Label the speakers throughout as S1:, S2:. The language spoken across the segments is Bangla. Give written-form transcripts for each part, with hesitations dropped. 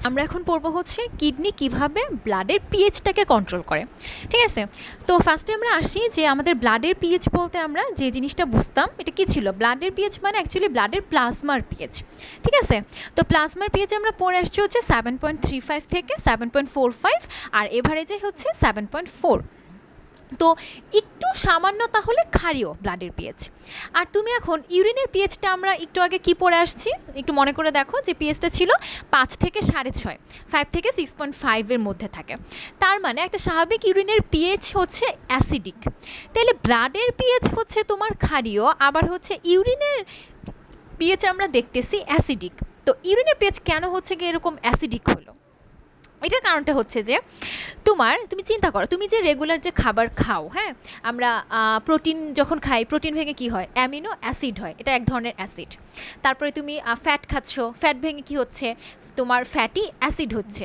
S1: আমরা এখন পড়বো হচ্ছে কিডনি কিভাবে ব্লাডের পিএইচটাকে কন্ট্রোল করে। ঠিক আছে, তো ফার্স্টে আমরা আসি যে আমাদের ব্লাডের পিএইচ বলতে আমরা যে জিনিসটা বুঝতাম এটা কি ছিল, ব্লাডের পিএইচ মানে অ্যাকচুয়ালি ব্লাডের প্লাজমার পিএইচ। ঠিক আছে, তো প্লাজমার পিএইচ আমরা পড়ে আসছি হচ্ছে 7.35 থেকে 7.45, আর এভারেজে হচ্ছে 7.4। তো একটু সামান্য তাহলে ক্ষারীয় ব্লাডের পিএইচ। আর তুমি এখন ইউরিনের পিএইচটা আমরা একটু আগে কি পড়ে আসছি একটু মনে করে দেখো যে পিএইচটা ছিল 5 থেকে 6.5, 5 থেকে 6.5 এর মধ্যে থাকে। তার মানে একটা স্বাভাবিক ইউরিনের পিএইচ হচ্ছে অ্যাসিডিক, তাহলে ব্লাডের পিএইচ হচ্ছে তোমার ক্ষারীয়, আবার হচ্ছে ইউরিনের পিএইচ আমরা দেখতেছি অ্যাসিডিক। তো ইউরিনের পিএইচ কেন হচ্ছে কি এরকম অ্যাসিডিক হলো, এটার কারণটা হচ্ছে যে তুমি চিন্তা করো, তুমি যে রেগুলার যে খাবার খাও, হ্যাঁ, আমরা প্রোটিন যখন খাই, প্রোটিন ভেঙে কি হয়, অ্যামিনো অ্যাসিড হয়, এটা এক ধরনের অ্যাসিড। তারপরে তুমি ফ্যাট খাচ্ছ, ফ্যাট ভেঙে কি হচ্ছে, তোমার ফ্যাটি অ্যাসিড হচ্ছে।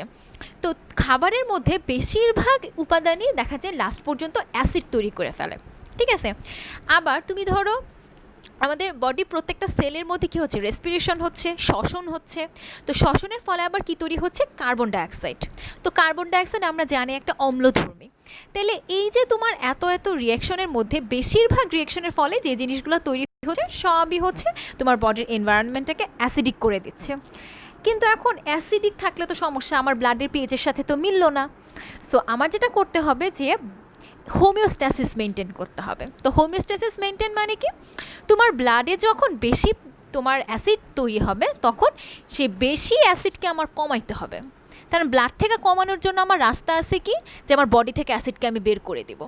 S1: তো খাবারের মধ্যে বেশিরভাগ উপাদানই দেখা যায় লাস্ট পর্যন্ত অ্যাসিড তৈরি করে ফেলে। ঠিক আছে, আবার তুমি ধরো আমাদের বডি প্রত্যেকটা সেলের মধ্যে কি হচ্ছে, রেসপিরেশন হচ্ছে, শ্বসন হচ্ছে। তো শ্বসনের ফলে আবার কি তৈরি হচ্ছে, কার্বন ডাইঅক্সাইড। তো কার্বন ডাইঅক্সাইড আমরা জানি একটা অম্লধর্মী। তাহলে এই যে তোমার এত এত রিয়াকশনের মধ্যে বেশিরভাগ রিয়াকশনের ফলে যে জিনিসগুলো তৈরি হচ্ছে সবই হচ্ছে তোমার বডির এনভায়রনমেন্টটাকে অ্যাসিডিক করে দিচ্ছে। কিন্তু এখন অ্যাসিডিক থাকলে তো সমস্যা, আমার ব্লাডের পিএইচের সাথে তো মিললো না। সো আমার যেটা করতে হবে যে হোমিওস্ট্যাসিস মেনটেন করতে হবে। তো হোমিওস্ট্যাসিস মেনটেন মানে কি, তোমার ব্লাডে যখন বেশি তোমার অ্যাসিড তৈরি হবে তখন সে বেশি অ্যাসিডকে আমার কমাইতে হবে। কারণ ব্লাড থেকে কমানোর জন্য আমার রাস্তা আছে কি, যে আমার বডি থেকে অ্যাসিডকে আমি বের করে দিব।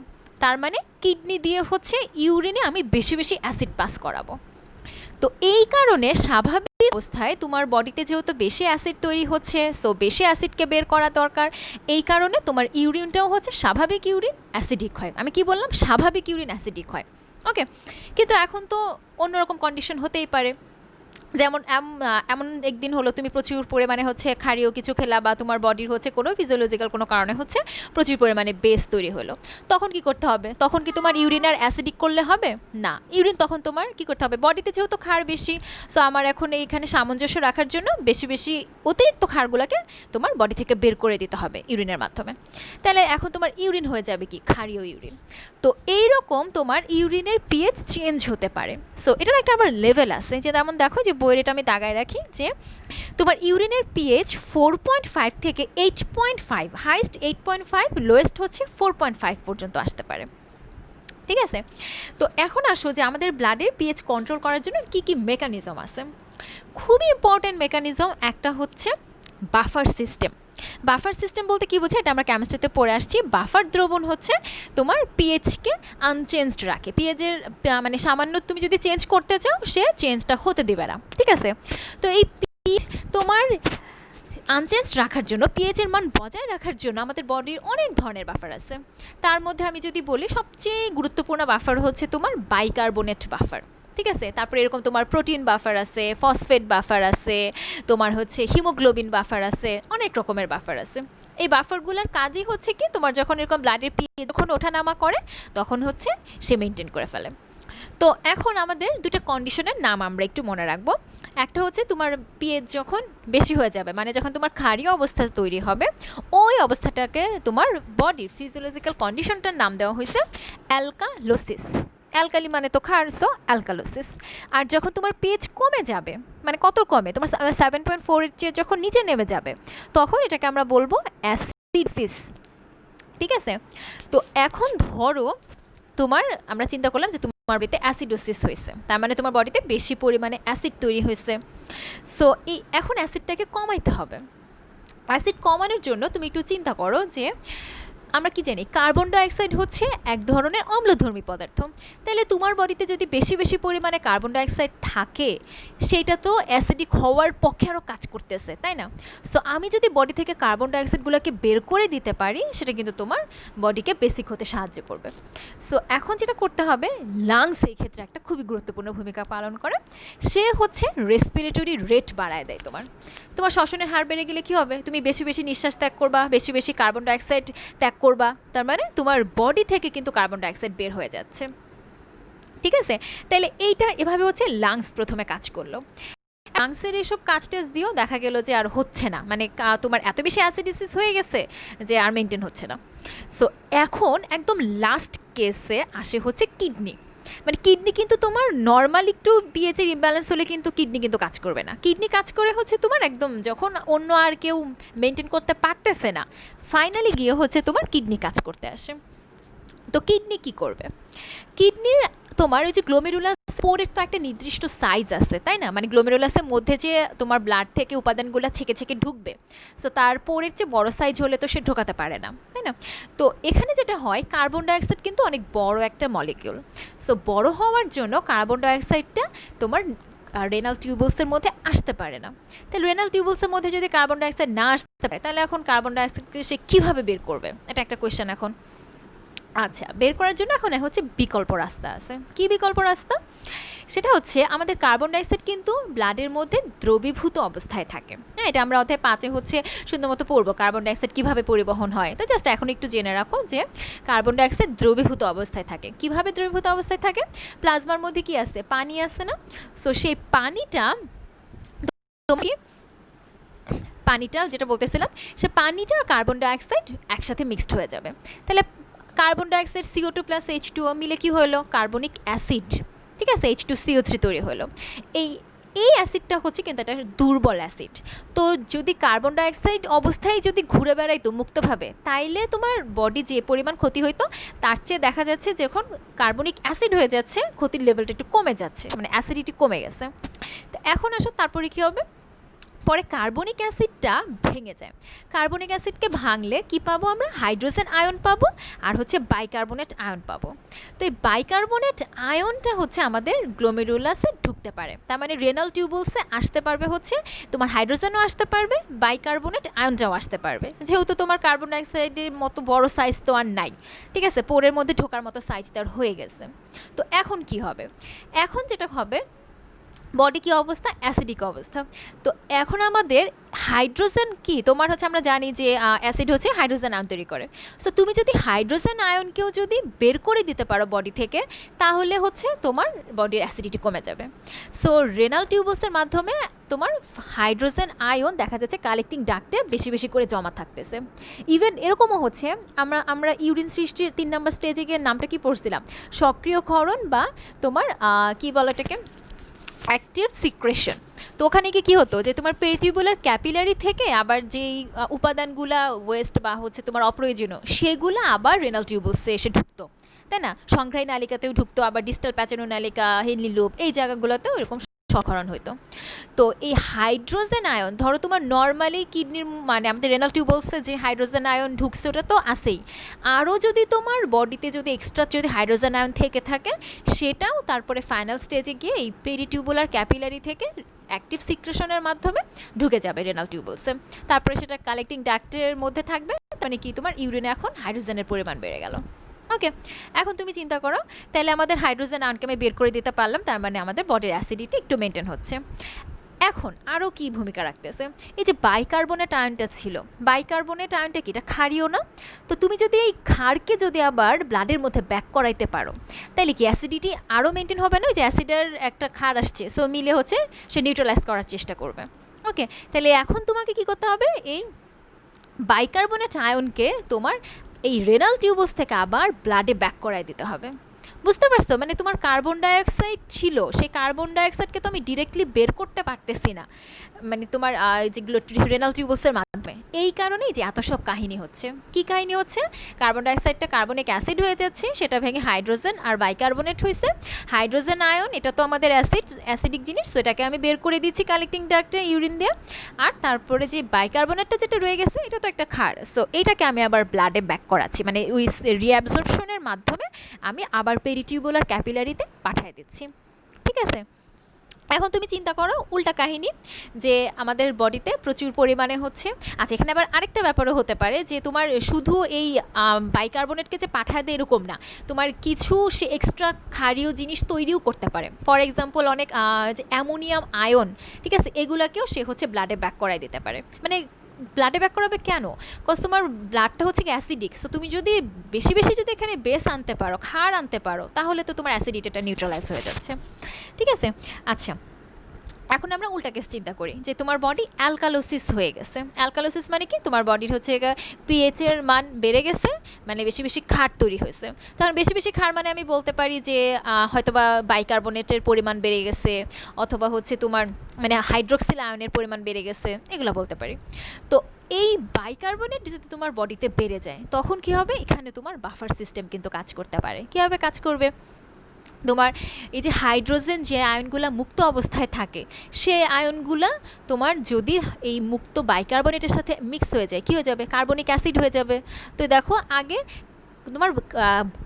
S1: তার মানে কিডনি দিয়ে হচ্ছে ইউরিনে আমি বেশি বেশি অ্যাসিড পাস করাবো। তো এই কারণে স্বাভাবিক অবস্থায় তোমার বডিতে যেহেতু বেশি অ্যাসিড তৈরি হচ্ছে, সো বেশি অ্যাসিডকে বের করা দরকার। এই কারণে তোমার ইউরিনটাও হচ্ছে স্বাভাবিক ইউরিন অ্যাসিডিক হয়। আমি কি বললাম, স্বাভাবিক ইউরিন অ্যাসিডিক হয়। ওকে, কিন্তু এখন তো অন্যরকম কন্ডিশন হতেই পারে, যেমন এমন একদিন হলো তুমি প্রচুর পরিমাণে হচ্ছে ক্ষারীয় কিছু খেলা, বা তোমার বডির হচ্ছে কোনো ফিজিওলজিক্যাল কোনো কারণে হচ্ছে প্রচুর পরিমাণে বেস তৈরি হলো। তখন কি করতে হবে, তখন কি তোমার ইউরিন আর অ্যাসিডিক করলে হবে না, ইউরিন তখন তোমার কি করতে হবে, বডিতে যেহেতু ক্ষার বেশি, সো আমার এখন এইখানে সামঞ্জস্য রাখার জন্য বেশি বেশি অতিরিক্ত ক্ষারগুলোকে তোমার বডি থেকে বের করে দিতে হবে ইউরিনের মাধ্যমে। তাহলে এখন তোমার ইউরিন হয়ে যাবে কি, ক্ষারীয় ইউরিন। তো এইরকম তোমার ইউরিনের পিএইচ চেঞ্জ হতে পারে। সো এটার একটা আবার লেভেল আছে, যে যেমন দেখো যে বইয়ের এটা আমি দাগায় রাখি যে তোমার ইউরিনের পিএইচ 4.5 থেকে 8.5, হাইস্ট 8.5, লোয়েস্ট হচ্ছে 4.5 পর্যন্ত আসতে পারে। ঠিক আছে, তো এখন আসো যে আমাদের ব্লাডের পিএইচ কন্ট্রোল করার জন্য কি কি মেকানিজম আছে। খুবই ইম্পর্টেন্ট মেকানিজম একটা হচ্ছে বাফার সিস্টেম। বাফার সিস্টেম বলতে কি বোঝায়, এটা আমরা কেমিস্ট্রিতে পড়ে আসছি। বাফার দ্রবণ হচ্ছে তোমার পিএইচকে আনচেঞ্জড রাখে, পিএইচের মানে সামান্য তুমি যদি চেঞ্জ করতে চাও সে চেঞ্জটা হতে দিবে না। ঠিক আছে, তো এই পিএইচ তোমার আনচেঞ্জ রাখার জন্য, পিএইচ এর মান বজায় রাখার জন্য আমাদের বডির অনেক ধরনের বাফার আছে। তার মধ্যে আমি যদি বলি সবচেয়ে গুরুত্বপূর্ণ বাফার হচ্ছে তোমার বাইকার্বনেট বাফার। ঠিক আছে, তারপরে এরকম তোমার প্রোটিন বাফার আছে, ফসফেট বাফার আছে, তোমার হচ্ছে হিমোগ্লোবিন বাফার আছে, অনেক রকমের বাফার আছে। এই বাফারগুলোর কাজই হচ্ছে কি, তোমার যখন এরকম ব্লাডের পিএইচ যখন ওঠানামা করে তখন হচ্ছে সে মেনটেন করে ফেলে। তো এখন আমাদের দুটো কন্ডিশনের নাম আমরা একটু মনে রাখবো। একটা হচ্ছে তোমার পিএইচ যখন বেশি হয়ে যাবে, মানে যখন তোমার ক্ষারীয় অবস্থা তৈরি হবে, ওই অবস্থাটাকে তোমার বডির ফিজিওলজিক্যাল কন্ডিশনটার নাম দেওয়া হয়েছে অ্যালকালোসিস। অ্যালকালি মানে তো ক্ষার, সো অ্যালকালোসিস। আর যখন তোমার পিএইচ কমে যাবে, মানে কত কমে, তোমার 7.4 এর চেয়ে যখন নিচে নেমে যাবে, তখন এটাকে আমরা বলবো অ্যাসিডোসিস। ঠিক আছে, তো এখন ধরো তোমার আমরা চিন্তা করলাম যে তোমার বডিতে অ্যাসিডোসিস হয়েছে, তার মানে তোমার বডিতে বেশি পরিমাণে অ্যাসিড তৈরি হয়েছে। সো এই এখন অ্যাসিডটাকে কমাইতে হবে। অ্যাসিড কমানোর জন্য তুমি একটু চিন্তা করো যে আমরা কি জানি, কার্বন ডাইঅক্সাইড হচ্ছে এক ধরনের অম্লধর্মী পদার্থ। তাহলে তোমার বডিতে যদি বেশি বেশি পরিমাণে কার্বন ডাইঅক্সাইড থাকে, সেটা তো অ্যাসিডিক হওয়ার পক্ষে আরও কাজ করতেছে, তাই না? সো আমি যদি বডি থেকে কার্বন ডাইঅক্সাইডগুলোকে বের করে দিতে পারি, সেটা কিন্তু তোমার বডিকে বেসিক হতে সাহায্য করবে। সো এখন যেটা করতে হবে, লাংস এই ক্ষেত্রে একটা খুবই গুরুত্বপূর্ণ ভূমিকা পালন করে। সে হচ্ছে রেসপিরেটরি রেট বাড়ায় দেয়। তোমার তোমার শ্বসনের হার বেড়ে গেলে কি হবে, তুমি বেশি বেশি নিঃশ্বাস ত্যাগ করবা, বেশি বেশি কার্বন ডাইঅক্সাইড ত্যাগ করবা, তার মানে তোমার বডি থেকে কিন্তু কার্বন ডাইঅক্সাইড বের হয়ে যাচ্ছে। ঠিক আছে, তাহলে এইটা এভাবে হচ্ছে লাংস প্রথমে কাজ করলো। লাংসের এসব কাজ টেস্ট দিয়েও দেখা গেল যে আর হচ্ছে না, মানে তোমার এত বেশি অ্যাসিডিসিস হয়ে গেছে যে আর মেনটেন হচ্ছে না। সো এখন একদম লাস্ট কেসে আসে হচ্ছে কিডনি। মানে কিডনি কিন্তু তোমার নর্মাল একটু পিএইচ এর ইমব্যালেন্স হলে কিন্তু কিডনি কিন্তু কাজ করবে না। কিডনি কাজ করে হচ্ছে তোমার একদম যখন অন্য আর কেউ মেনটেন করতে পারতেছে না, ফাইনালি গিয়ে হচ্ছে তোমার কিডনি কাজ করতে আসে। তো কিডনি কি করবে? কিডনির তোমার ওই যে গ্লোমেরুলাস পোরের তো একটা নির্দিষ্ট সাইজ আছে, তাই না? মানে গ্লোমেরুলাসের মধ্যে যে তোমার ব্লাড থেকে উপাদানগুলো ছেকে ছেকে ঢুকবে, সো তার পোরের চেয়ে বড় সাইজ হলে তো সে ঢোকাতে পারে না, তাই না? তো এখানে যেটা হয়, কার্বন ডাইঅক্সাইড কিন্তু অনেক বড় একটা মলিকিউল। সো বড় হওয়ার জন্য কার্বন ডাইঅক্সাইডটা তোমার রেনাল টিউবুলসের মধ্যে আসতে পারে না। তাহলে রেনাল টিউবুলসের মধ্যে যদি কার্বন ডাইঅক্সাইড না আসতে পারে, তাহলে এখন কার্বন ডাইঅক্সাইডকে সে কিভাবে বের করবে? এটা একটা কোয়েশ্চেন এখন। আচ্ছা, বের করার জন্য এখন হচ্ছে বিকল্প রাস্তা আছে। কি বিকল্প রাস্তা? সেটা হচ্ছে আমাদের কার্বন ডাইঅক্সাইড কিন্তু ব্লাডের মধ্যে দ্রবীভূত অবস্থায় থাকে। হ্যাঁ, এটা আমরা অধ্যায় 5-এ হচ্ছে সুন্দরমতো পড়বো কার্বন ডাইঅক্সাইড কিভাবে পরিবহন হয়। তো জাস্ট এখন একটু জেনে রাখো যে কার্বন ডাইঅক্সাইড দ্রবীভূত অবস্থায় থাকে। কিভাবে দ্রবীভূত অবস্থায় থাকে? প্লাজমার মধ্যে কি আছে? পানি আছে না? সো সেই পানিটা তোমাকে পানিটা যেটা বলতেছিলাম, সে পানিটা আর কার্বন ডাইঅক্সাইড একসাথে মিক্সড হয়ে যাবে। তাহলে carbon dioxide CO2 plus H2O মিলে কি হলো? Carbonic acid. ঠিক আছে, H2CO3 তৈরি হলো। এই এই অ্যাসিডটা হচ্ছে কিন্তু একটা দুর্বল অ্যাসিড। তো যদি কার্বন ডাইঅক্সাইড অবস্থায় যদি ঘুরে বেড়াইতো মুক্তভাবে, তাইলে তোমার বডি যে পরিমাণ ক্ষতি হইতো, তার চেয়ে দেখা যাচ্ছে যখন কার্বনিক অ্যাসিড হয়ে যাচ্ছে ক্ষতির লেভেলটা একটু কমে যাচ্ছে, মানে অ্যাসিডিটি কমে গেছে। তো এখন আসো তারপরে কি হবে? পরে কার্বনিক অ্যাসিডটা ভেঙে যায়। কার্বনিক অ্যাসিডকে ভাঙলে কি পাবো আমরা? হাইড্রোজেন আয়ন পাবো আর হচ্ছে বাইকার্বনেট আয়ন পাবো। তো এই বাইকার্বনেট আয়নটা হচ্ছে আমাদের গ্লোমেরুলাসে ঢুকতে পারে, তার মানে রেনাল টিউবুলসে আসতে পারবে হচ্ছে তোমার হাইড্রোজেনও আসতে পারবে, বাইকার্বনেট আয়নটাও আসতে পারবে, যেহেতু তোমার কার্বন ডাইঅক্সাইডের মতো বড় সাইজ তো আর নাই। ঠিক আছে, পোরের মধ্যে ঢোকার মতো সাইজ তার হয়ে গেছে। তো এখন কি হবে? এখন যেটা হবে, বডি কি অবস্থা? অ্যাসিডিক অবস্থা। তো এখন আমাদের হাইড্রোজেন কি তোমার হচ্ছে, আমরা জানি যে অ্যাসিড হচ্ছে হাইড্রোজেন আয়ন তৈরি করে। সো তুমি যদি হাইড্রোজেন আয়নকেও যদি বের করে দিতে পারো বডি থেকে, তাহলে হচ্ছে তোমার বডির অ্যাসিডিটি কমে যাবে। সো রেনাল টিউবুলসের মাধ্যমে তোমার হাইড্রোজেন আয়ন দেখা যাচ্ছে কালেক্টিং ডাক্টে বেশি বেশি করে জমা থাকতেছে। ইভেন এরকমও হচ্ছে, আমরা আমরা ইউরিন সৃষ্টির 3 নম্বর স্টেজে গিয়ে নামটা কি পড়ছিলাম? সক্রিয়ক্ষরণ বা তোমার কি বলে এটাকে, অ্যাক্টিভ সিক্রেশন। তো ওখানে কি কি হতো যে তোমার পেরিটিউবুলার ক্যাপিলারি থেকে আবার যেই উপাদানগুলা ওয়েস্ট বা হচ্ছে তোমার অপ্রয়োজনীয়, সেগুলো আবার রেনাল টিউবুলসে এসে ঢুকতো, তাই না? সংগ্রাহী নালিকাতেও ঢুকতো, আবার ডিস্টাল প্যাচানো নালিকা, হেনলি লুপ, এই জায়গাগুলোতেও এরকম সংক্ষরণ হইতো। তো এই হাইড্রোজেন আয়ন ধরো তোমার নর্মালি কিডনির মানে আমাদের রেনাল টিউবুলসে যে হাইড্রোজেন আয়ন ঢুকছে ওটা তো আছেই, আরও যদি তোমার বডিতে যদি এক্সট্রা যদি হাইড্রোজেন আয়ন থেকে থাকে, সেটাও তারপরে ফাইনাল স্টেজে গিয়ে এই পেরিটিউবুলার ক্যাপিলারি থেকে অ্যাক্টিভ সিক্রেশনের মাধ্যমে ঢুকে যাবে রেনাল টিউবুলসে। তারপরে সেটা কালেক্টিং ডাক্টের মধ্যে থাকবে, মানে কি তোমার ইউরিনে এখন হাইড্রোজেনের পরিমাণ বেড়ে গেল। ওকে, এখন তুমি চিন্তা করো, তাহলে আমাদের হাইড্রোজেন আয়নকে আমি বের করে দিতে পারলাম, তার মানে আমাদের বডির অ্যাসিডিটি একটু মেনটেন হচ্ছে। এখন আরও কি ভূমিকা রাখতেছে? এই যে বাইকার্বনেট আয়নটা ছিল, বাইকার্বনেট আয়নটা কি? এটা ক্ষারীয় না? তো তুমি যদি এই ক্ষারকে যদি আবার ব্লাডের মধ্যে ব্যাক করাইতে পারো, তাহলে কি অ্যাসিডিটি আরও মেনটেন হবে না? ওই যে অ্যাসিডের একটা ক্ষার আসছে, সো মিলে হচ্ছে সে নিউট্রালাইজ করার চেষ্টা করবে। ওকে, তাহলে এখন তোমাকে কি করতে হবে? এই বাইকার্বনেট আয়নকে তোমার এই রেনাল টিউবুলস থেকে আবার ব্লাডে ব্যাক করাই দিতে হবে। বুঝতে পারছো? মানে তোমার কার্বন ডাইঅক্সাইড ছিল, সেই কার্বন ডাইঅক্সাইডকে তো আমি ডিরেক্টলি বের করতে পারতেছি না, মানে তোমার যেগুলো রেনাল টিউবুলসের মাধ্যমে। এই কারণেই যে এত সব কাহিনী হচ্ছে। কি কাহিনী হচ্ছে? কার্বন ডাইঅক্সাইডটা কার্বনিক অ্যাসিড হয়ে যাচ্ছে, সেটা ভেঙে হাইড্রোজেন আর বাইকার্বনেট হয়েছে। হাইড্রোজেন আয়ন এটা তো আমাদের অ্যাসিডিক জিনিস, সো এটাকে আমি বের করে দিচ্ছি কালেক্টিং ডাক্টে ইউরিন দিয়ে। আর তারপরে যে বাইকার্বনেটটা যেটা রয়ে গেছে, এটা তো একটা ক্ষার, সো এটাকে আমি আবার ব্লাডে ব্যাক করাচ্ছি, মানে ওই রিঅ্যাবসর্পশনের মাধ্যমে আমি আবার পেরিটিউবুলার ক্যাপিলারিতে পাঠিয়ে দিচ্ছি। ঠিক আছে, এখন তুমি চিন্তা করো উল্টা কাহিনী, যে আমাদের বডিতে প্রচুর পরিমাণে হচ্ছে। আচ্ছা, এখানে আবার আরেকটা ব্যাপারও হতে পারে যে তোমার শুধু এই বাইকার্বনেটকে যে পাঠায় দেয় এরকম না, তোমার কিছু সে এক্সট্রা ক্ষারীয় জিনিস তৈরিও করতে পারে। ফর এক্সাম্পল অনেক যে অ্যামোনিয়াম আয়ন, ঠিক আছে, এগুলাকেও সে হচ্ছে ব্লাডে ব্যাক করায় দিতে পারে। মানে ব্লাডে ব্যাক করাবে কেন? কজ তোমার ব্লাডটা হচ্ছে কি অ্যাসিডিক, সো তুমি যদি বেশি বেশি যদি এখানে বেস আনতে পারো, ক্ষার আনতে পারো, তাহলে তো তোমার অ্যাসিডিটিটা নিউট্রালাইজ হয়ে যাচ্ছে। ঠিক আছে, আচ্ছা, এখন আমরা উল্টা কেস চিন্তা করি যে তোমার বডি অ্যালকালোসিস হয়ে গেছে। অ্যালকালোসিস মানে কি, তোমার বডির হচ্ছে পিএইচ এর মান বেড়ে গেছে, মানে বেশি বেশি ক্ষার তৈরি হয়েছে। তখন বেশি বেশি ক্ষার মানে আমি বলতে পারি যে হয়তোবা বাইকার্বনেটের পরিমাণ বেড়ে গেছে, অথবা হচ্ছে তোমার মানে হাইড্রোক্সিল আয়নের পরিমাণ বেড়ে গেছে, এগুলো বলতে পারি। তো এই বাইকার্বনেট যদি তোমার বডিতে বেড়ে যায় তখন কি হবে, এখানে তোমার বাফার সিস্টেম কিন্তু কাজ করতে পারে। কিভাবে কাজ করবে, তোমার এই যে হাইড্রোজেন যে আয়নগুলা মুক্ত অবস্থায় থাকে, সেই আয়নগুলা তোমার যদি এই মুক্ত বাইকার্বনেটের সাথে মিক্স হয়ে যায়, কি হয়ে যাবে, কার্বনিক অ্যাসিড হয়ে যাবে। তো দেখো আগে তোমার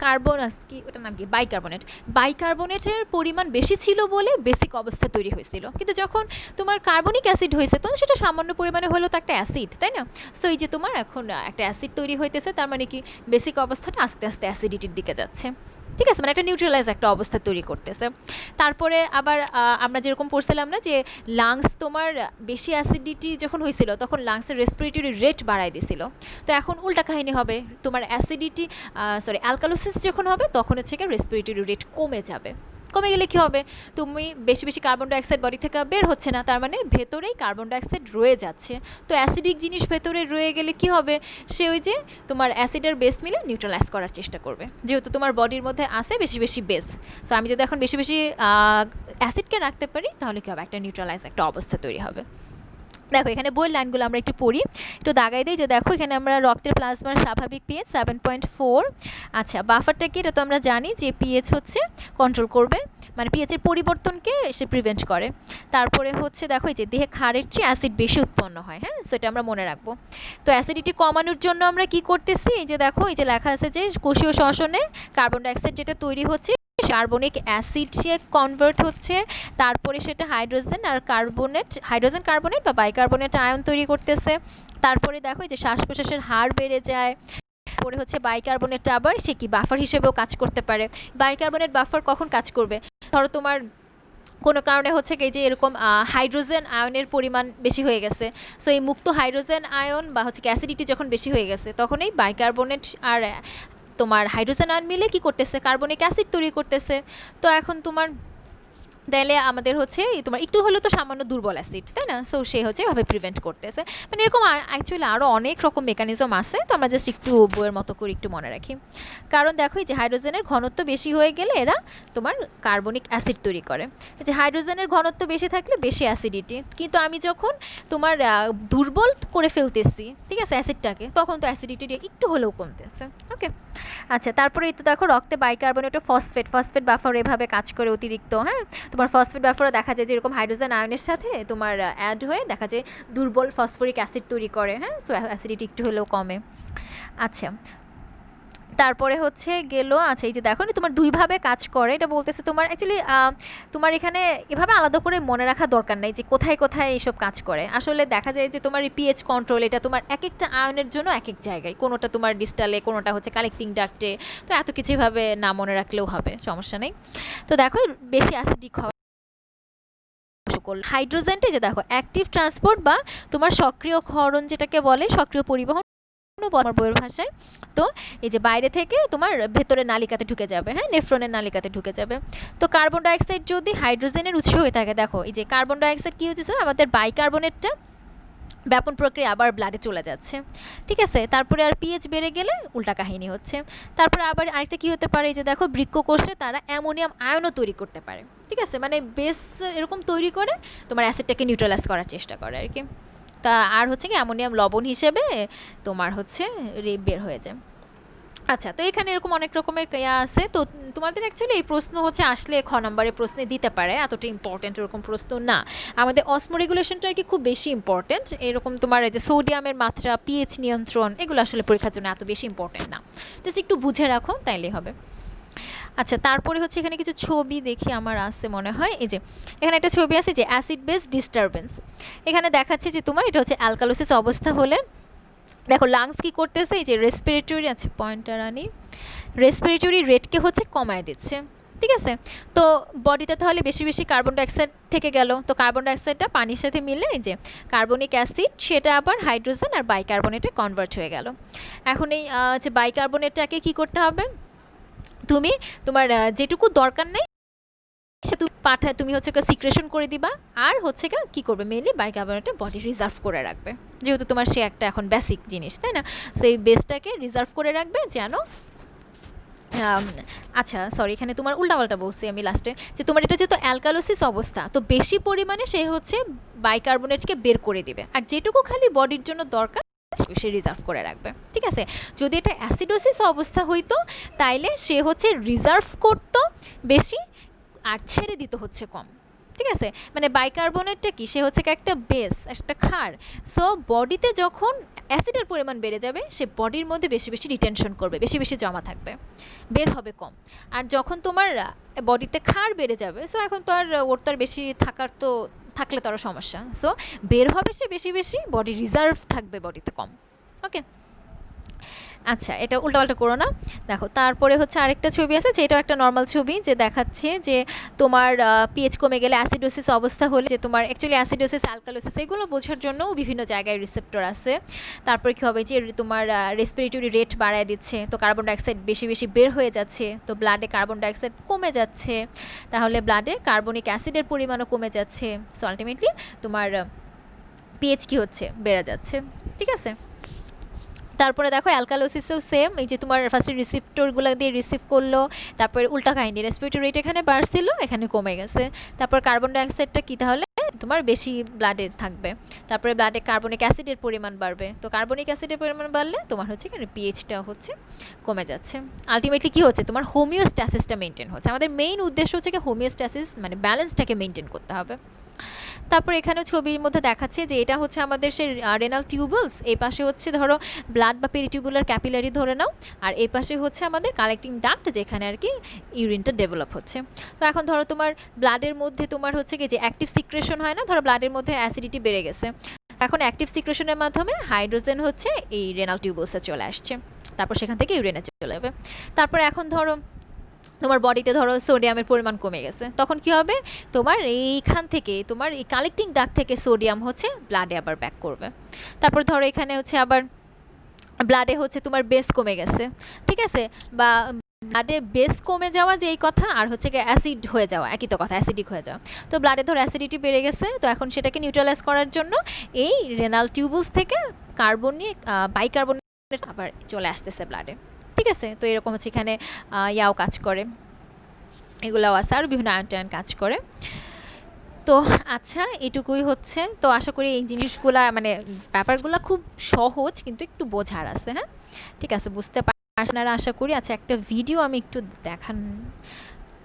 S1: কার্বন কি ওটার নাম কি, বাইকার্বনেট, বাইকার্বনেটের পরিমাণ বেশি ছিল বলে বেসিক অবস্থা তৈরি হয়েছিল, কিন্তু যখন তোমার কার্বনিক অ্যাসিড হয়েছে তখন সেটা সামান্য পরিমাণে হলেও তো একটা অ্যাসিড, তাই না? সো এই যে তোমার এখন একটা অ্যাসিড তৈরি হইতেছে, তার মানে কি বেসিক অবস্থাটা আস্তে আস্তে অ্যাসিডিটির দিকে যাচ্ছে। ঠিক আছে, মানে একটা নিউট্রালাইজ একটা অবস্থা তৈরি করতেছে। তারপরে আবার আমরা যেরকম পড়ছিলাম না যে লাংস তোমার বেশি অ্যাসিডিটি যখন হয়েছিল তখন লাংসের রেসপিরেটরি রেট বাড়াই দিছিল। তো এখন উল্টা কাহিনী হবে, তোমার অ্যাসিডিটি সরি অ্যালকালোসিস যখন হবে তখন হচ্ছে কি রেসপিরেটরি রেট কমে যাবে। কমে গেলে কি হবে, তুমি বেশি বেশি কার্বন ডাইঅক্সাইড বডি থেকে বের হচ্ছে না, তার মানে ভেতরেই কার্বন ডাইঅক্সাইড রয়ে যাচ্ছে। তো অ্যাসিডিক জিনিস ভেতরে রয়ে গেলে কি হবে, সে ওই যে তোমার অ্যাসিডের বেস মিলে নিউট্রালাইজ করার চেষ্টা করবে, যেহেতু তোমার বডির মধ্যে আছে বেশি বেশি বেস। সো আমি যদি এখন বেশি বেশি অ্যাসিডকে রাখতে পারি তাহলে কি হবে, একটা নিউট্রালাইজ একটা অবস্থা তৈরি হবে। দেখো এখানে বইয়ের লাইনগুলো আমরা একটু পড়ি, একটু দাগাই দিই যে দেখো এখানে আমরা রক্তের প্লাজমার স্বাভাবিক পিএইচ 7.4। আচ্ছা বাফারটা কি, এটা তো আমরা জানি যে পিএইচ হচ্ছে কন্ট্রোল করবে, মানে পিএইচ এর পরিবর্তনকে সে প্রিভেন্ট করে। তারপরে হচ্ছে দেখো এই যে দেহে ক্ষারের চেয়ে অ্যাসিড বেশি উৎপন্ন হয়, হ্যাঁ, সো এটা আমরা মনে রাখবো। তো অ্যাসিডিটি কমানোর জন্য আমরা কি করতেছি, এই যে দেখো এই যে লেখা আছে যে কোষীয় শ্বসনে কার্বন ডাইঅক্সাইড যেটা তৈরি হচ্ছে কার্বনিক অ্যাসিডে কনভার্ট হচ্ছে, তারপরে সেটা হাইড্রোজেন আর কার্বনেট, হাইড্রোজেন কার্বনেট বা বাইকার্বনেট আয়ন তৈরি করতেছে। তারপরে দেখো যে শ্বাস প্রশ্বাসের হার বেড়ে যায়। পরে হচ্ছে বাইকার্বনেট আবার সে কি বাফার হিসেবেও কাজ করতে পারে। বাইকার্বনেট বাফার কখন কাজ করবে, ধরো তোমার কোনো কারণে হচ্ছে কি যে এরকম হাইড্রোজেন আয়নের পরিমাণ বেশি হয়ে গেছে, সো এই মুক্ত হাইড্রোজেন আয়ন বা হচ্ছে অ্যাসিডিটি যখন বেশি হয়ে গেছে তখন এই বাইকার্বনেট আর তোমার হাইড্রোজেন আয়ন মিলে কি করতেছে, কার্বনিক অ্যাসিড তৈরি করতেছে। তো এখন তোমার তাহলে আমাদের হচ্ছে তোমার একটু হলেও তো সামান্য দুর্বল অ্যাসিড, তাই না? সো সে হচ্ছে এভাবে প্রিভেন্ট করতেছে। মানে এরকম অ্যাকচুয়ালি আরও অনেক রকম মেকানিজম আছে, তো আমরা জাস্ট একটু বইয়ের মতো করে একটু মনে রাখি। কারণ দেখো এই যে হাইড্রোজেনের ঘনত্ব বেশি হয়ে গেলে এরা তোমার কার্বনিক অ্যাসিড তৈরি করে। এই যে হাইড্রোজেনের ঘনত্ব বেশি থাকলে বেশি অ্যাসিডিটি, কিন্তু আমি যখন তোমার দুর্বল করে ফেলতেছি ঠিক আছে অ্যাসিডটাকে, তখন তো অ্যাসিডিটি একটু হলেও কমতেছে। ওকে, আচ্ছা তারপরে এই তো দেখো রক্তে বাইকার্বনেট ও ফসফেট, ফসফেট বাফার এভাবে কাজ করে অতিরিক্ত, হ্যাঁ। তোমার ফসফেট বাফারও দেখা যায় যে এরকম হাইড্রোজেন আয়নের সাথে তোমার অ্যাড হয়ে দেখা যায় দুর্বল ফসফরিক অ্যাসিড তৈরি করে, হ্যাঁ, সো অ্যাসিডিটি একটু হলেও কমে। আচ্ছা তারপরে হচ্ছে গেল, আচ্ছা এই যে দেখো তোমার দুইভাবে কাজ করে, এটা বলতেছে তোমার অ্যাকচুয়ালি তোমার এখানে এভাবে আলাদা করে মনে রাখা দরকার নাই যে কোথায় কোথায় এইসব কাজ করে। আসলে দেখা যায় যে তোমার পিএইচ কন্ট্রোল এটা তোমার এক একটা আয়নের জন্য এক এক জায়গায়, কোনোটা তোমার ডিস্টালে, কোনোটা হচ্ছে কালেক্টিং ডাক্টে, তো এত কিছু ভাবে না মনে রাখলেও হবে, সমস্যা নেই। তো দেখো বেশি অ্যাসিডিক হওয়া হাইড্রোজেনটা যে দেখো অ্যাক্টিভ ট্রান্সপোর্ট বা তোমার সক্রিয় ক্ষরণ যেটাকে বলে, সক্রিয় পরিবহন আমার বইয়ের ভাষায়। তো এই যে বাইরে থেকে তোমার ভেতরের নালিকাতে ঢুকে যাবে, হ্যাঁ, নেফ্রনের নালিকাতে ঢুকে যাবে। তো কার্বন ডাইঅক্সাইড যদি হাইড্রোজেনের উৎস হয়ে থাকে, দেখো এই যে কার্বন ডাইঅক্সাইড কি হচ্ছে আমাদের বাইকার্বনেটটা ব্যাপন প্রক্রিয়া আবার ব্লাডে চলে যাচ্ছে, ঠিক আছে। তারপরে আর পিএইচ বেড়ে গেলে উল্টা কাহিনী হচ্ছে। তারপরে আবার আরেকটা কি হতে পারে, এই যে দেখো বৃক্ককোষে তারা অ্যামোনিয়াম আয়নও তৈরি করতে পারে, ঠিক আছে, মানে বেস এরকম তৈরি করে তোমার অ্যাসিডটাকে নিউট্রালাইজ করার চেষ্টা করে আর কি। তা আর হচ্ছে কি অ্যামোনিয়াম লবণ হিসেবে তোমার হচ্ছে বের হয়ে যায়। আচ্ছা তো এখানে এরকম অনেক রকমের ইয়া আছে। তো তোমাদের অ্যাকচুয়ালি এই প্রশ্ন হচ্ছে আসলে খ নম্বরের প্রশ্নে দিতে পারে, এতটা ইম্পর্টেন্ট এরকম প্রশ্ন না। আমাদের অসমো রেগুলেশনটা আর কি খুব বেশি ইম্পর্টেন্ট, এরকম তোমার এই যে সোডিয়ামের মাত্রা, পিএইচ নিয়ন্ত্রণ, এগুলো আসলে পরীক্ষার জন্য এত বেশি ইম্পর্টেন্ট না, জাস্ট একটু বুঝে রাখো তাইলেই হবে। আচ্ছা তারপরে হচ্ছে এখানে কিছু ছবি দেখি আমার আছে মনে হয়, এই যে এখানে একটা ছবি আছে যে অ্যাসিড বেস ডিস্টারবেন্স, এখানে দেখাচ্ছে যে তোমার এটা হচ্ছে অ্যালকালোসিস অবস্থা হলে দেখো লাংস কি করতেছে, এই যে রেসপিরেটরি, আচ্ছা পয়েন্টার আনি, রেসপিরেটরি রেটকে হচ্ছে কমায় দিচ্ছে, ঠিক আছে। তো বডিতে তাহলে বেশি বেশি কার্বন ডাইঅক্সাইড থেকে গেল, তো কার্বন ডাইঅক্সাইডটা পানির সাথে মিলে এই যে কার্বনিক অ্যাসিড সেটা আবার হাইড্রোজেন আর বাইকার্বনেটে কনভার্ট হয়ে গেল। এখন এই যে বাইকার্বনেটটাকে কি করতে হবে, তুমি তোমার যেটুকু দরকার নেই সে তুমি পাঠায় তুমি হচ্ছে সিক্রেশন করে দিবা। আর হচ্ছে কি করবে, মেইনলি বাইকার্বনেটটা বডি রিজার্ভ করে রাখবে, যেহেতু তোমার সে একটা এখন বেসিক জিনিস, তাই না? সো এই বেসটাকে রিজার্ভ করে রাখবে যেন আচ্ছা সরি, এখানে তোমার উল্টাপাল্টা বলছি আমি লাস্টে, যে তোমার এটা যেহেতু অ্যালকালোসিস অবস্থা, তো বেশি পরিমাণে সে হচ্ছে বাইকার্বনেটকে বের করে দিবে, আর যেটুকু খালি বডির জন্য দরকার সে রিজার্ভ করে রাখবে, ঠিক আছে? যদি এটা অ্যাসিডোসিস অবস্থা হইতো, তাইলে সে হচ্ছে রিজার্ভ করতো বেশি আর ছেড়ে দিত হচ্ছে কম, ঠিক আছে? মানে বাইকার্বনেটটা কি, সে হচ্ছে একটা বেস, একটা ক্ষার। সো বডিতে যখন অ্যাসিডের পরিমাণ বেড়ে যাবে, সে বডির মধ্যে বেশি বেশি রিটেনশন করবে, বেশি বেশি জমা থাকবে, বের হবে কম। আর যখন তোমার বডিতে ক্ষার বেড়ে যাবে, সো এখন তো আর ওর তো আর বেশি থাকার তো থাকলে তো আরো সমস্যা, সো বের হবে সে বেশি বেশি, বডি রিজার্ভ থাকবে বডিতে কম। ওকে, আচ্ছা এটা উল্টাপাল্টা করো না। দেখো তারপরে হচ্ছে আরেকটা ছবি আছে, যেটাও একটা নর্মাল ছবি, যে দেখাচ্ছে যে তোমার পিএইচ কমে গেলে, অ্যাসিডোসিস অবস্থা হলে, যে তোমার অ্যাকচুয়ালি অ্যাসিডোসিস অ্যালকালোসিস এগুলো বোঝার জন্যও বিভিন্ন জায়গায় রিসেপ্টর আছে। তারপরে কি হবে, যে তোমার রেসপিরেটরি রেট বাড়ায় দিচ্ছে, তো কার্বন ডাইঅক্সাইড বেশি বেশি বের হয়ে যাচ্ছে, তো ব্লাডে কার্বন ডাইঅক্সাইড কমে যাচ্ছে, তাহলে ব্লাডে কার্বনিক অ্যাসিডের পরিমাণও কমে যাচ্ছে, সো আলটিমেটলি তোমার পিএইচ কি হচ্ছে, বেড়ে যাচ্ছে, ঠিক আছে? তারপরে দেখো অ্যালকালোসিসেও সেম, এই যে তোমার ফার্স্টে রিসিপ্টরগুলো দিয়ে রিসিভ করলো, তারপরে উল্টা কাহিনী, রেসপিরেটরি রেট এখানে বাড়ছিল, এখানে কমে গেছে। তারপর কার্বন ডাইঅক্সাইডটা কি তাহলে তোমার বেশি ব্লাডে থাকবে, তারপরে ব্লাডে কার্বনিক অ্যাসিডের পরিমাণ বাড়বে, তো কার্বনিক অ্যাসিডের পরিমাণ বাড়লে তোমার হচ্ছে এখানে পিএইচটা হচ্ছে কমে যাচ্ছে। আলটিমেটলি কি হচ্ছে, তোমার হোমিওস্ট্যাসিসটা মেনটেন হচ্ছে। আমাদের মেইন উদ্দেশ্য হচ্ছে কি হোমিওস্ট্যাসিস, মানে ব্যালেন্সটাকে মেনটেন করতে হবে। তারপর এখানে ছবির মধ্যে দেখাচ্ছে যে এটা হচ্ছে আমাদের সেই রেনাল টিউবুলস, এই পাশে হচ্ছে ধরো ব্লাড বা পেরিটিউবুলার ক্যাপিলারি ধরে নাও, আর এই পাশে হচ্ছে আমাদের কালেক্টিং ডাক্ট, যেখানে আর কি ইউরিনটা ডেভেলপ হচ্ছে। তো এখন ধরো তোমার ব্লাডের মধ্যে তোমার হচ্ছে কি যে অ্যাক্টিভ সিক্রেশন হয় না, ধরো ব্লাডের মধ্যে অ্যাসিডিটি বেড়ে গেছে, এখন অ্যাক্টিভ সিক্রেশনের মাধ্যমে হাইড্রোজেন হচ্ছে এই রেনাল টিউবুলসে চলে আসছে, তারপর সেখান থেকে ইউরিনে চলে যাবে। তারপর এখন ধরো তোমার বডিতে ধরো সোডিয়ামের পরিমাণ কমে গেছে, তখন কি হবে, তোমার এইখান থেকে তোমার এই কালেক্টিং ডাক্ট থেকে সোডিয়াম হচ্ছে ব্লাডে আবার ব্যাক করবে। তারপর ধরো এখানে হচ্ছে আবার ব্লাডে হচ্ছে তোমার বেস কমে গেছে, ঠিক আছে? বা ব্লাডে বেস কমে যাওয়া যেই কথা, আর হচ্ছে কি অ্যাসিড হয়ে যাওয়া একই তো কথা, অ্যাসিডিক হয়ে যাওয়া। তো ব্লাডে ধরো অ্যাসিডিটি বেড়ে গেছে, তো এখন সেটাকে নিউট্রালাইজ করার জন্য এই রেনাল টিউবুলস থেকে কার্বনিক বাইকার্বনেট আবার চলে আসতেছে ব্লাডে, ঠিক আছে? তো এরকম হচ্ছে এখানে ইয়াও কাজ করে, এগুলাও আছে, আর বিভিন্ন আয়ন টায়ন কাজ করে। তো আচ্ছা এটুকুই হচ্ছে, তো আশা করি এই জিনিসগুলা মানে ব্যাপারগুলা খুব সহজ, কিন্তু একটু বোঝার আছে, হ্যাঁ ঠিক আছে, বুঝতে পারছেন আর আশা করি। আচ্ছা একটা ভিডিও আমি একটু দেখান,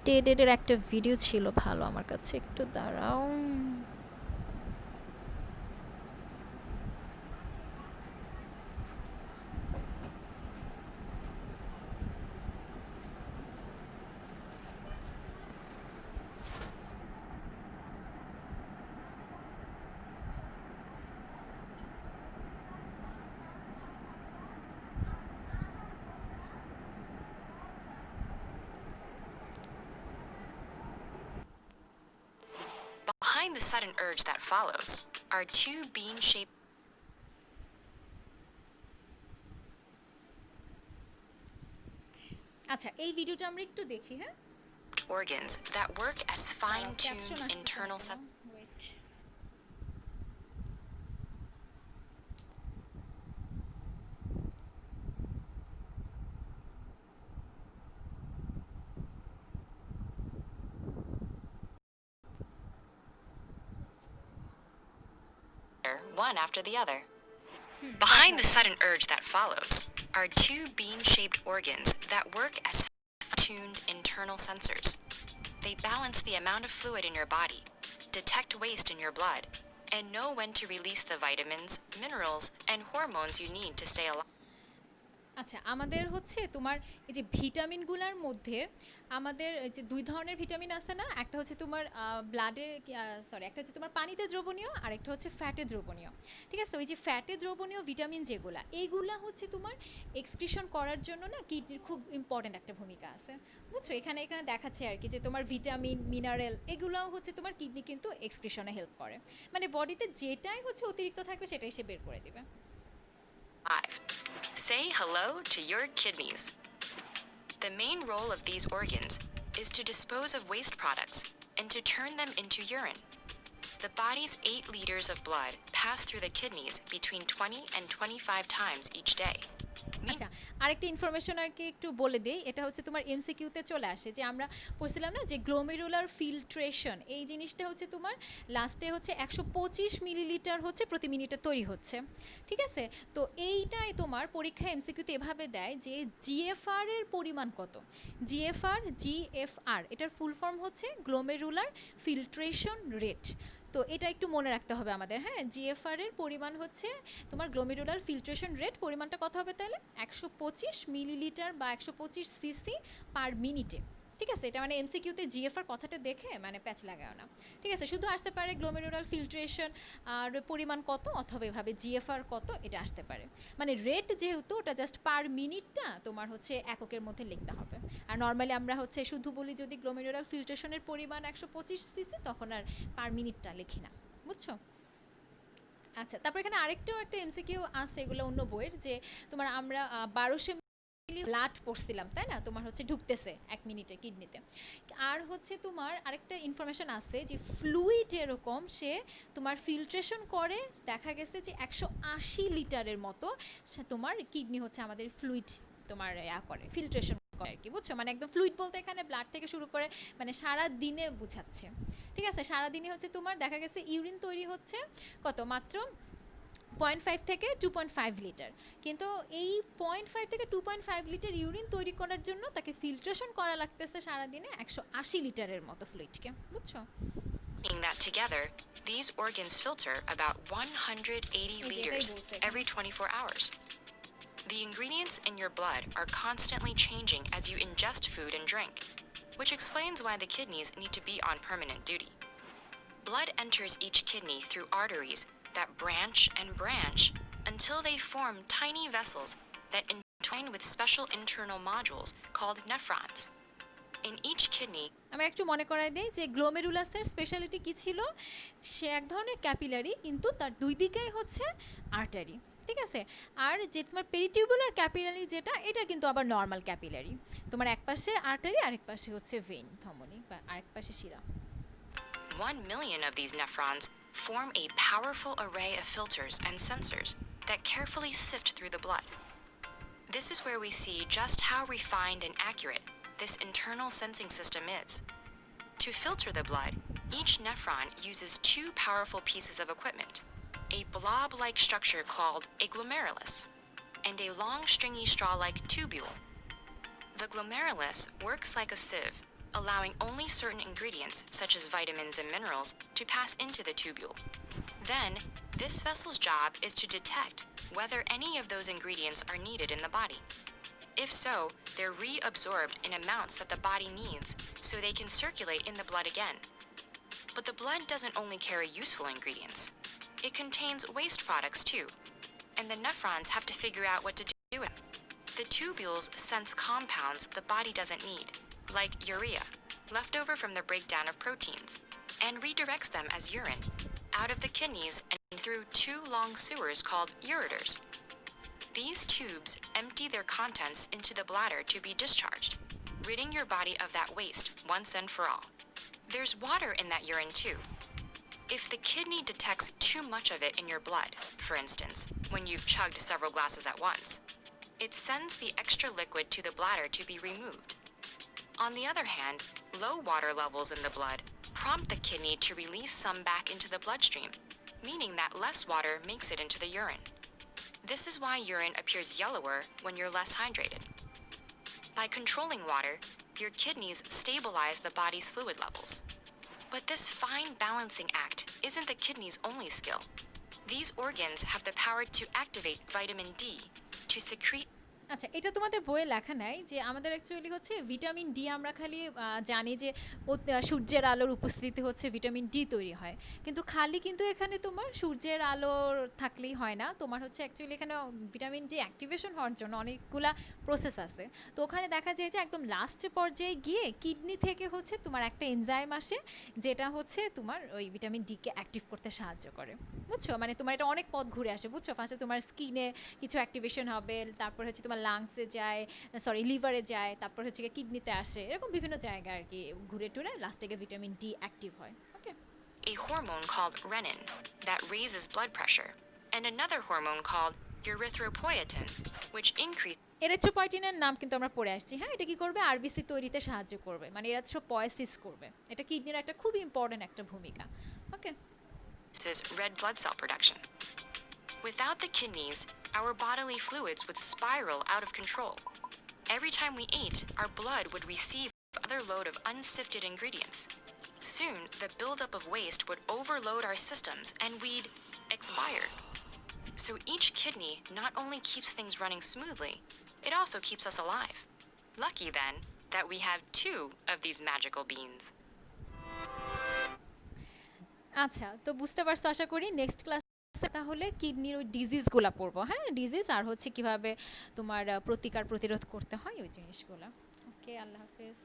S1: টেডের একটা ভিডিও ছিল ভালো আমার কাছে, একটু দাঁড়াও।
S2: Behind the sudden urge that follows are two bean-shaped
S1: আচ্ছা এই ভিডিওটা আমরা একটু দেখি, হ্যাঁ
S2: organs that work as fine-tuned internal
S1: weight.
S2: one after the other. Behind the sudden urge that follows are two bean-shaped organs that work as fine-tuned internal sensors. They balance the amount of fluid in your body, detect waste in your blood, and know when to release the vitamins, minerals, and hormones you need to stay alive.
S1: আচ্ছা আমাদের হচ্ছে তোমার এই যে ভিটামিনগুলোর মধ্যে আমাদের এই যে দুই ধরনের ভিটামিন আছে না, একটা হচ্ছে তোমার ব্লাডে, সরি একটা হচ্ছে তোমার পানিতে দ্রবণীয়, আর একটা হচ্ছে ফ্যাটে দ্রবণীয়, ঠিক আছে? ওই যে ফ্যাটে দ্রবণীয় ভিটামিন যেগুলা, এইগুলা হচ্ছে তোমার এক্সক্রিশন করার জন্য না কিডনির খুব ইম্পর্টেন্ট একটা ভূমিকা আছে, বুঝছো? এখানে এখানে দেখাচ্ছে আর কি যে তোমার ভিটামিন মিনারেল এগুলাও হচ্ছে তোমার কিডনি কিন্তু এক্সক্রিশনে হেল্প করে, মানে বডিতে যেটাই হচ্ছে অতিরিক্ত থাকবে সেটাই সে বের করে দিবে।
S2: Say hello to your kidneys. The main role of these organs is to dispose of waste products and to turn them into urine. The body's 8 liters of blood pass through the kidneys between 20 and 25 times each day.
S1: আচ্ছা, আরেকটা ইনফরমেশন আর কি একটু বলে দেই, এটা হচ্ছে তোমার এমসিকিউতে চলে আসে, যে আমরা পড়ছিলাম না যে গ্লোমেরুলার ফিল্ট্রেশন, এই জিনিসটা হচ্ছে তোমার লাস্টে হচ্ছে 125 মিলিলিটার হচ্ছে প্রতি মিনিটে তৈরি হচ্ছে, ঠিক আছে? তো এইটাই তোমার পরীক্ষায় এমসিকিউতে এভাবে দেয় যে জিএফআর এর পরিমাণ কত। জিএফআর এটার ফুল ফর্ম হচ্ছে গ্লোমেরুলার ফিল্ট্রেশন রেট। তো এটা একটু মনে রাখতে হবে আমাদের, হ্যাঁ, জিএফআর এর পরিমাণ হচ্ছে তোমার গ্লোমেরুলার ফিল্ট্রেশন রেট, পরিমাণটা কত হবে তাহলে 125 মিলিলিটার বা 125 সিসি পার মিনিটে, ঠিক আছে? এটা মানে এমসিকিউতে জিএফআর কথাটা দেখে মানে প্যাচ লাগাও না, ঠিক আছে? শুধু আসতে পারে গ্লোমেরুলার ফিল্ট্রেশন আর পরিমাণ কত, অথবা এভাবে জিএফআর কত, এটা আসতে পারে। মানে রেট যেহেতু ওটা জাস্ট পার মিনিটটা তোমার হচ্ছে এককের মধ্যে লিখতে হবে। আর নর্মালি আমরা হচ্ছে শুধু বলি যদি গ্লোমেরুলার ফিল্ট্রেশনের পরিমাণ 125 সিসি, তখন আর পার মিনিটটা লিখি না, বুঝছো? আচ্ছা, তারপর এখানে আরেকটাও একটা এমসিকিউ আছে, এগুলো অন্য বইয়ের, যে তোমার আমরা 1200 মিলি ব্লাড পড়ছিলাম, তাই না? তোমার হচ্ছে ঢুকতেছে 1 মিনিটে কিডনিতে। আর হচ্ছে তোমার আরেকটা ইনফরমেশন আছে যে ফ্লুইড এরকম সে তোমার ফিল্ট্রেশন করে, দেখা গেছে যে 180 লিটারের মতো সে তোমার কিডনি হচ্ছে আমাদের ফ্লুইড তোমার করে ফিল্ট্রেশন করে আর কি, বুঝছো? মানে একদম ফ্লুইড বলতে এখানে ব্লাড থেকে শুরু করে মানে সারা দিনে বুঝাচ্ছে, ঠিক আছে? সারা দিনে হচ্ছে তোমার দেখা গেছে ইউরিন তৈরি হচ্ছে কত, মাত্র 0.5 থেকে 2.5 লিটার, কিন্তু এই 0.5 থেকে 2.5 লিটার ইউরিন তৈরি করার জন্য তাকে ফিল্ট্রেশন করা লাগতেছে সারাদিনে 180 লিটারের মতো ফ্লুইডকে, বুঝছো?
S2: Meaning that together, these organs filter about 180 liters every 24 hours. The ingredients in your blood are constantly changing as you ingest food and drink, which explains why the kidneys need to be on permanent duty. Blood enters each kidney through arteries that branch and branch until they form tiny vessels that entwine with special internal modules called nephrons. In each kidney,
S1: আমি একটু মনে করাই দেই যে গ্লোমেরুলাসের স্পেশালিটি কি ছিল, সে এক ধরনের ক্যাপিলারি, কিন্তু তার দুই দিকেই হচ্ছে আর্টারি, ঠিক আছে? আর যে তোমার পেরিটিউবুলার ক্যাপিলারি যেটা, এটা কিন্তু আবার নর্মাল ক্যাপিলারি, তোমার এক পাশে আর্টারি আরেক পাশে হচ্ছে ভেইন ধমনী বা আরেক পাশে শিরা।
S2: 1 million of these nephrons form a powerful array of filters and sensors that carefully sift through the blood. This is where we see just how refined and accurate this internal sensing system is. To filter the blood, each nephron uses 2 powerful pieces of equipment, a blob-like structure called a glomerulus, and a long stringy straw-like tubule. The glomerulus works like a sieve, allowing only certain ingredients, such as vitamins and minerals, to pass into the tubule. Then, this vessel's job is to detect whether any of those ingredients are needed in the body. If so, they're reabsorbed in amounts that the body needs so they can circulate in the blood again. But the blood doesn't only carry useful ingredients. It contains waste products too, and the nephrons have to figure out what to do with them. The tubules sense compounds the body doesn't need, like urea, left over from the breakdown of proteins, and redirects them as urine out of the kidneys and through 2 long sewers called ureters. These tubes empty their contents into the bladder to be discharged, ridding your body of that waste once and for all. There's water in that urine too. If the kidney detects too much of it in your blood, for instance, when you've chugged several glasses at once, it sends the extra liquid to the bladder to be removed. On the other hand, low water levels in the blood prompt the kidney to release some back into the bloodstream, meaning that less water makes it into the urine. This is why urine appears yellower when you're less hydrated. By controlling water, your kidneys stabilize the body's fluid levels. But this fine balancing act isn't the kidney's only skill. These organs have the power to activate vitamin D to secrete.
S1: আচ্ছা, এটা তোমাদের বইয়ে লেখা নাই যে আমাদের অ্যাকচুয়ালি হচ্ছে ভিটামিন ডি, আমরা খালি জানি যে সূর্যের আলোর উপস্থিতি হচ্ছে ভিটামিন ডি তৈরি হয়, কিন্তু খালি কিন্তু এখানে তোমার সূর্যের আলো থাকলেই হয় না, তোমার হচ্ছে অ্যাকচুয়ালি এখানে ভিটামিন ডি অ্যাক্টিভেশন হওয়ার জন্য অনেকগুলা প্রসেস আছে। তো ওখানে দেখা যায় যে একদম লাস্ট পর্যায়ে গিয়ে কিডনি থেকে হচ্ছে তোমার একটা এনজাইম আসে, যেটা হচ্ছে তোমার ওই ভিটামিন ডি কে অ্যাক্টিভ করতে সাহায্য করে, বুঝছো? মানে তোমার এটা অনেক পথ ঘুরে আসে, বুঝছো? ফার্স্টে তোমার স্কিনে কিছু অ্যাক্টিভেশন হবে, তারপর হচ্ছে তোমার তোমার লাংসে যায়, সরি লিভারে যায়, তারপর হচ্ছে গিয়ে কিডনিতে আসে, এরকম বিভিন্ন জায়গায় আর কি ঘুরে টুরে লাস্টে গিয়ে ভিটামিন ডি অ্যাক্টিভ হয়। ওকে,
S2: A hormone called renin that raises blood pressure, and another hormone called erythropoietin, which increases
S1: এরিথ্রোপয়েটিনের নাম কিন্তু আমরা পড়ে আসছি। হ্যাঁ, এটা কি করবে, আরবিসি তৈরিতে সাহায্য করবে, মানে এরিথ্রোপয়েসিস করবে, এটা কিডনির একটা খুব ইম্পর্টেন্ট একটা ভূমিকা। ওকে,
S2: red blood cell production. Without the kidneys, our bodily fluids would spiral out of control. Every time we ate, our blood would receive another load of unsifted ingredients. Soon, the buildup of waste would overload our systems and we'd expire. So each kidney not only keeps things running smoothly, it also keeps us alive. Lucky then that we have two of these magical beans.
S1: আচ্ছা, তো বুঝতে পারছো আশা করি। নেক্সট ক্লাসে তাহলে কিডনির ওই ডিজিজগুলা পড়বো। হ্যাঁ, ডিজিজ আর হচ্ছে কিভাবে তোমার প্রতিকার প্রতিরোধ করতে হয় ওই জিনিসগুলা। ওকে, আল্লাহ হাফেজ।